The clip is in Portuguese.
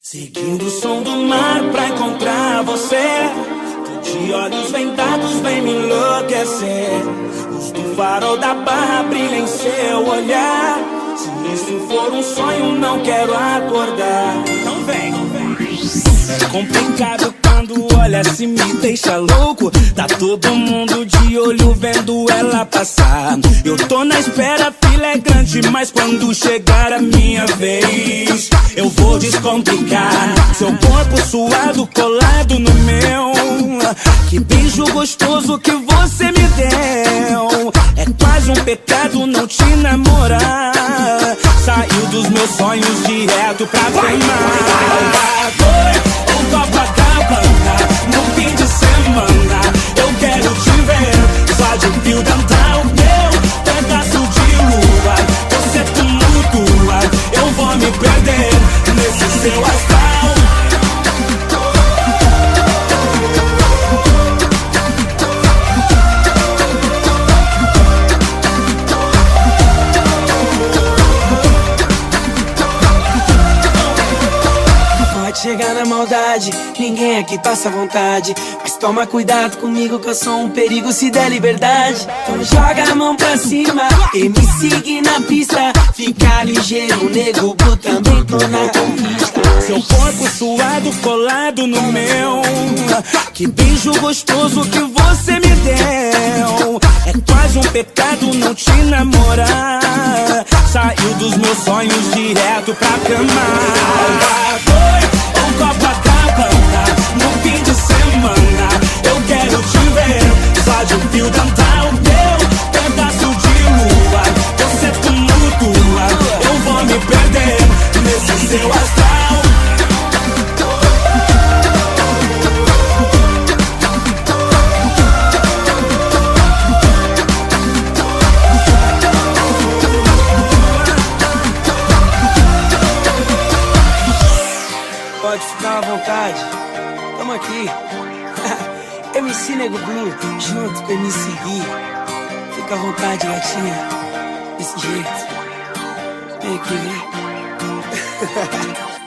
Seguindo o som do mar pra encontrar você. Tô de olhos vendados, vem me enlouquecer. Luz do farol da barra brilha em seu olhar. Se isso for um sonho, não quero acordar. Não vem, não vem. É complicado quando olha se me deixa louco. Tá todo mundo de olho vendo ela passar. Eu tô na espera, a fila é grande, mas quando chegar a minha vez eu vou descomplicar. Seu corpo suado colado no meu. Que beijo gostoso que você me deu. É quase um pecado não te namorar. Saiu dos meus sonhos direto pra Salvador ou Copacabana. No fim de semana eu quero te ver. Só de fio dental, meu pedaço de lua. Você tumultua, eu vou me perder nesse seu astral. Chegar na maldade, ninguém aqui passa vontade. Mas toma cuidado comigo que eu sou um perigo se der liberdade. Então joga a mão pra cima e me siga na pista. Fica ligeiro, nego, eu também tô na conquista. Seu corpo suado colado no meu. Que beijo gostoso que você me deu. É quase um pecado não te namorar. Saiu dos meus sonhos direto pra cama. Copacabana, no fim de semana eu quero te ver. Só de fio dental, meu pedaço de lua. Você tumultua, eu vou me perder nesse seu astral. Pode ficar à vontade, tamo aqui. MC Nego Blue, junto com MC Gui. Fica à vontade, gatinha, desse jeito. Vem aqui, vem.